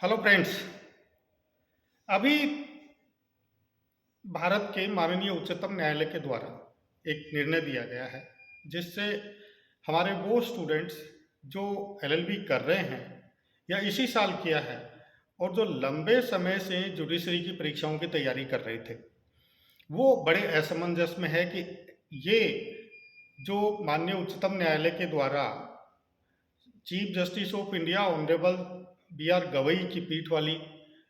Hello friends. अभी भारत के माननीय उच्चतम न्यायालय के द्वारा एक निर्णय दिया गया है जिससे हमारे वो स्टूडेंट्स जो एलएलबी कर रहे हैं या इसी साल किया है और जो लंबे समय से जुडिशरी की परीक्षाओं की तैयारी कर रहे थे, वो बड़े असमंजस में है कि ये जो माननीय उच्चतम न्यायालय के द्वारा chief justice of India honourable B R Gavai की पीठ वाली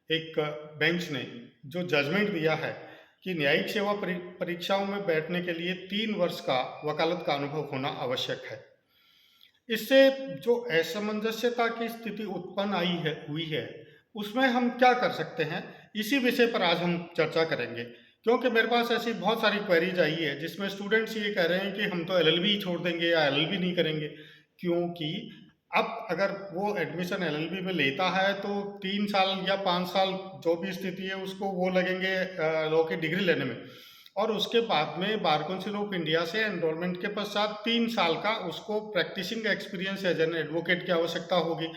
एक बेंच ने जो जजमेंट दिया है कि न्यायिक सेवा परीक्षाओं में बैठने के लिए 3 वर्ष का वकालत का अनुभव होना आवश्यक है। इससे जो असमंजसता की स्थिति उत्पन्न हुई है, उसमें हम क्या कर सकते हैं, इसी विषय पर आज हम चर्चा करेंगे। क्योंकि मेरे पास ऐसी बहुत सारी क्वेरीज आई है जिसमें स्टूडेंट्स ये कह रहे हैं कि हम तो एलएलबी छोड़ देंगे या एलएलबी नहीं करेंगे, क्योंकि अब अगर वो एडमिशन एलएलबी में लेता है तो 3 साल या 5 साल जो भी स्थिति है उसको वो लगेंगे लॉ की डिग्री लेने में, और उसके बाद में बार काउंसिल ऑफ इंडिया से एनरोलमेंट के पश्चात 3 साल का उसको practising experience as an advocate की आवश्यकता होगी।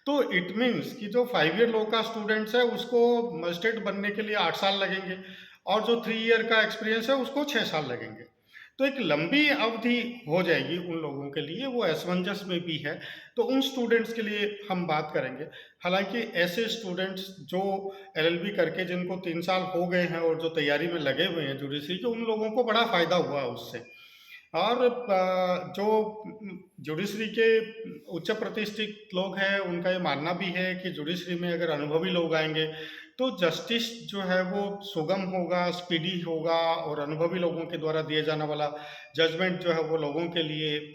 तो इट मीन्स कि जो 5 ईयर लॉ का स्टूडेंट्स है उसको मजिस्ट्रेट बनने के लिए 8 साल लगेंगे, और जो 3 ईयर का एक्सपीरियंस है उसको 6 साल लगेंगे। तो एक लंबी अवधि हो जाएगी उन लोगों के लिए, वो असमंजस में भी है। तो उन स्टूडेंट्स के लिए हम बात करेंगे। हालांकि ऐसे स्टूडेंट्स जो एलएलबी करके जिनको 3 साल हो गए हैं और जो तैयारी में लगे हुए हैं जुडिशरी के, उन लोगों को बड़ा फायदा हुआ उससे। और जो जुडिशरी के उच्च प्रतिष्ठित लोग हैं उनका ये मानना भी है कि जुडिशरी में अगर अनुभवी लोग आएंगे तो जस्टिस जो है वो सुगम होगा, स्पीडी होगा, और अनुभवी लोगों के द्वारा दिए जाने वाला जजमेंट जो है वो लोगों के लिए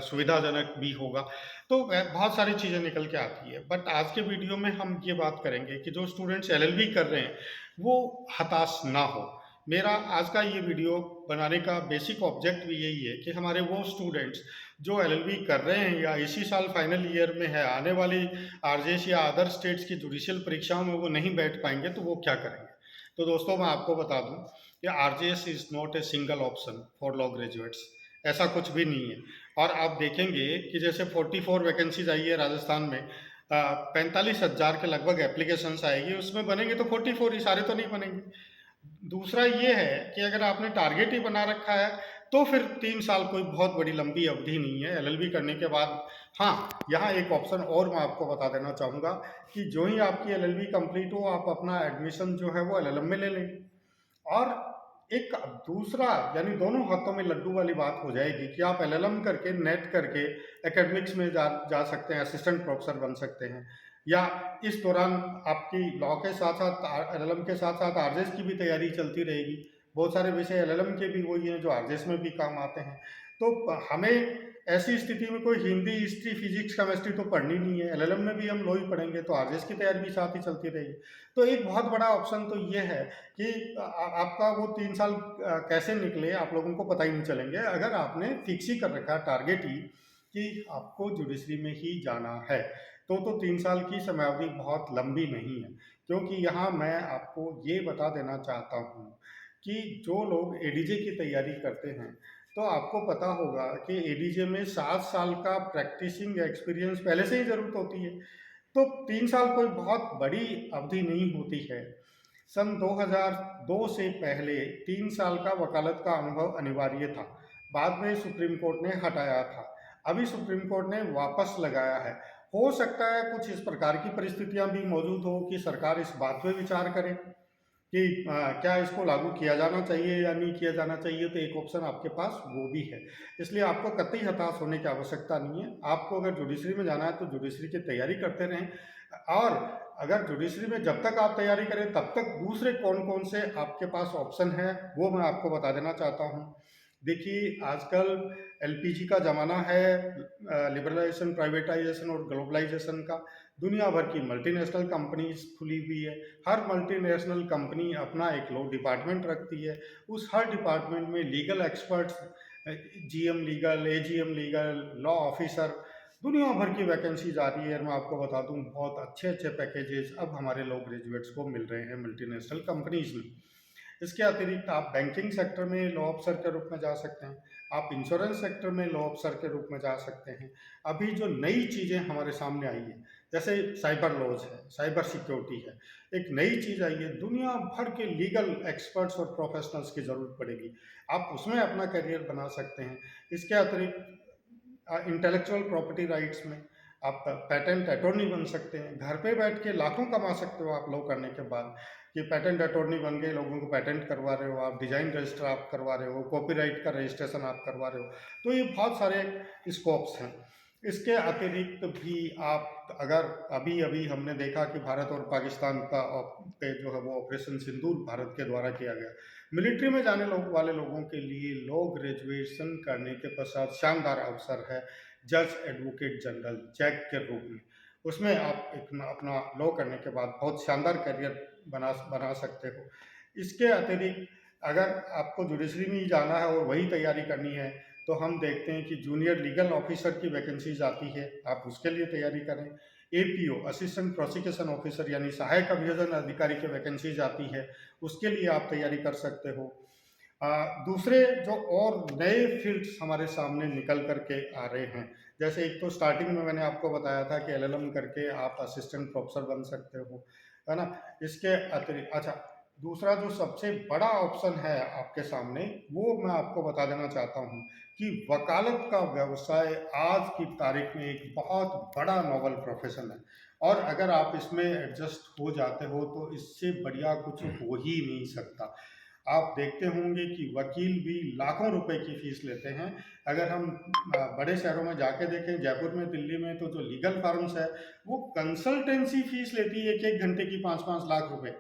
सुविधाजनक भी होगा। तो बहुत सारी चीज़ें निकल के आती है। बट आज के वीडियो में हम ये बात करेंगे कि जो स्टूडेंट्स एलएलबी कर रहे हैं वो हताश ना हो। मेरा आज का ये वीडियो बनाने का बेसिक ऑब्जेक्ट भी यही है कि हमारे वो स्टूडेंट्स जो एलएलबी कर रहे हैं या इसी साल फाइनल ईयर में है, आने वाली आरजेएस या अदर स्टेट्स की जुडिशियल परीक्षाओं में वो नहीं बैठ पाएंगे तो वो क्या करेंगे। तो दोस्तों, मैं आपको बता दूं कि RJS is not a single option for law graduates. ऐसा कुछ भी नहीं है। और आप देखेंगे कि जैसे 44 वैकेंसीज आई है राजस्थान में, 45,000 के लगभग एप्लीकेशन आएगी, उसमें बनेंगे तो 44 ही, सारे तो नहीं बनेंगे। दूसरा ये है कि अगर आपने टारगेट ही बना रखा है तो फिर 3 साल कोई बहुत बड़ी लंबी अवधि नहीं है एलएलबी करने के बाद। हाँ, यहाँ एक ऑप्शन और मैं आपको बता देना चाहूँगा कि जो ही आपकी एलएलबी कंप्लीट हो, आप अपना एडमिशन जो है वो एलएलएम में ले लें। और एक दूसरा, यानी दोनों हाथों में लड्डू वाली बात हो जाएगी कि आप एलएलएम करके, नेट करके एकेडमिक्स में जा सकते हैं, असिस्टेंट प्रोफेसर बन सकते हैं, या इस दौरान आपकी लॉ के साथ साथ एलएलएम के साथ साथ आरजेएस की भी तैयारी चलती रहेगी। बहुत सारे विषय एलएलएम के भी वही हैं जो आरजेएस में भी काम आते हैं। तो हमें ऐसी स्थिति में कोई हिंदी, हिस्ट्री, फिजिक्स, केमिस्ट्री तो पढ़नी नहीं है, एलएलएम में भी हम लॉ ही पढ़ेंगे, तो आरजेएस की तैयारी भी साथ ही चलती रहेगी। तो एक बहुत बड़ा ऑप्शन तो ये है कि आपका वो 3 साल कैसे निकले आप लोगों को पता ही नहीं चलेंगे, अगर आपने फिक्स ही कर रखा है टारगेट ही कि आपको जुडिशरी में ही जाना है। तो 3 साल की समयावधि बहुत लंबी नहीं है। क्योंकि यहाँ मैं आपको ये बता देना चाहता हूँ कि जो लोग एडीजे की तैयारी करते हैं, तो आपको पता होगा कि एडीजे में 7 साल का प्रैक्टिसिंग एक्सपीरियंस पहले से ही ज़रूरत होती है। तो 3 साल कोई बहुत बड़ी अवधि नहीं होती है। सन 2002 से पहले 3 साल का वकालत का अनुभव अनिवार्य था। बाद में सुप्रीम कोर्ट ने हटाया था। अभी सुप्रीम कोर्ट ने वापस लगाया है। हो सकता है कुछ इस प्रकार की परिस्थितियां भी मौजूद हो कि सरकार इस बात पे विचार करे कि क्या इसको लागू किया जाना चाहिए या नहीं किया जाना चाहिए। तो एक ऑप्शन आपके पास वो भी है। इसलिए आपको कतई हताश होने की आवश्यकता नहीं है। आपको अगर जुडिशरी में जाना है तो जुडिशरी की तैयारी करते रहें, और अगर जुडिशरी में जब तक आप तैयारी करें तब तक दूसरे कौन कौन से आपके पास ऑप्शन है वो मैं आपको बता देना चाहता हूँ। देखिए, आजकल एलपीजी का ज़माना है, लिबरलाइजेशन, प्राइवेटाइजेशन और ग्लोबलाइजेशन का। दुनिया भर की मल्टीनेशनल कंपनीज खुली हुई है। हर मल्टीनेशनल कंपनी अपना एक लॉ डिपार्टमेंट रखती है। उस हर डिपार्टमेंट में legal experts, GM legal, AGM legal, law officer, दुनिया भर की वैकेंसीज आ रही है। मैं आपको बता दूं, बहुत अच्छे अच्छे पैकेजेस अब हमारे लॉ ग्रेजुएट्स को मिल रहे हैं मल्टीनेशनल कंपनीज में। इसके अतिरिक्त आप बैंकिंग सेक्टर में लॉ अफसर के रूप में जा सकते हैं, आप इंश्योरेंस सेक्टर में लॉ अफसर के रूप में जा सकते हैं। अभी जो नई चीज़ें हमारे सामने आई है, जैसे साइबर लॉज है, साइबर सिक्योरिटी है, एक नई चीज़ आई है, दुनिया भर के लीगल एक्सपर्ट्स और प्रोफेशनल्स की ज़रूरत पड़ेगी। आप उसमें अपना करियर बना सकते हैं। इसके अतिरिक्त इंटेलेक्चुअल प्रॉपर्टी राइट्स में आप पेटेंट अटॉर्नी बन सकते हैं। घर पे बैठ के लाखों कमा सकते हो आप लॉ करने के बाद, कि पेटेंट अटॉर्नी बन गए, लोगों को पेटेंट करवा रहे हो आप, डिज़ाइन रजिस्टर आप करवा रहे हो, कॉपीराइट का रजिस्ट्रेशन आप करवा रहे हो। तो ये बहुत सारे स्कोप्स हैं। इसके अतिरिक्त भी आप अगर अभी-अभी हमने देखा कि भारत और पाकिस्तान का पे जो है वो ऑपरेशन सिंदूर भारत के द्वारा किया गया। मिलिट्री में जाने वाले लोगों के लिए लॉ ग्रेजुएशन करने के पश्चात शानदार अवसर है जज एडवोकेट जनरल जैक के रूप में। उसमें आप एक अपना लॉ करने के बाद बहुत शानदार करियर बना बना सकते हो। इसके अतिरिक्त अगर आपको जुडिशरी में ही जाना है और वही तैयारी करनी है, तो हम देखते हैं कि जूनियर लीगल ऑफिसर की वैकेंसीज आती है, आप उसके लिए तैयारी करें। एपीओ असिस्टेंट प्रोसिक्यूशन ऑफिसर यानी सहायक अभियोजन अधिकारी की वैकेंसीज आती है, उसके लिए आप तैयारी कर सकते हो। दूसरे जो और नए फील्ड्स हमारे सामने निकल कर के आ रहे हैं, जैसे एक तो स्टार्टिंग में मैंने आपको बताया था कि एलएलएम करके आप असिस्टेंट प्रोफेसर बन सकते हो, है ना? इसके अतिरिक्त अच्छा, दूसरा जो सबसे बड़ा ऑप्शन है आपके सामने, वो मैं आपको बता देना चाहता हूँ कि वकालत का व्यवसाय आज की तारीख में एक बहुत बड़ा नोबल प्रोफेशन है, और अगर आप इसमें एडजस्ट हो जाते हो तो इससे बढ़िया कुछ हो ही नहीं सकता। आप देखते होंगे कि वकील भी लाखों रुपए की फीस लेते हैं। अगर हम बड़े शहरों में जाके देखें, जयपुर में, दिल्ली में, तो जो लीगल फर्म्स है वो कंसल्टेंसी फीस लेती है 1-1 घंटे की 5-5 लाख रुपए,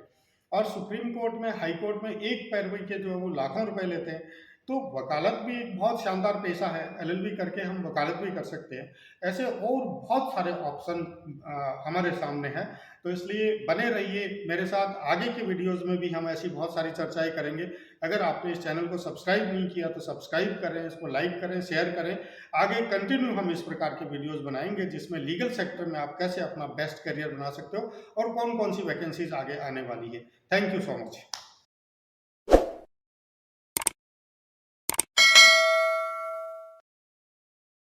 और सुप्रीम कोर्ट में, हाई कोर्ट में एक पैरवी के जो है वो लाखों रुपए लेते हैं। तो वकालत भी एक बहुत शानदार पेशा है, एलएलबी करके हम वकालत भी कर सकते हैं। ऐसे और बहुत सारे ऑप्शन हमारे सामने हैं, तो इसलिए बने रहिए मेरे साथ। आगे के वीडियोज़ में भी हम ऐसी बहुत सारी चर्चाएँ करेंगे। अगर आपने इस चैनल को सब्सक्राइब नहीं किया तो सब्सक्राइब करें, इसको लाइक करें, शेयर करें। आगे कंटिन्यू हम इस प्रकार के वीडियोज़ बनाएँगे जिसमें लीगल सेक्टर में आप कैसे अपना बेस्ट करियर बना सकते हो और कौन-कौन सी वैकेंसीज़ आगे आने वाली है। Thank you so much.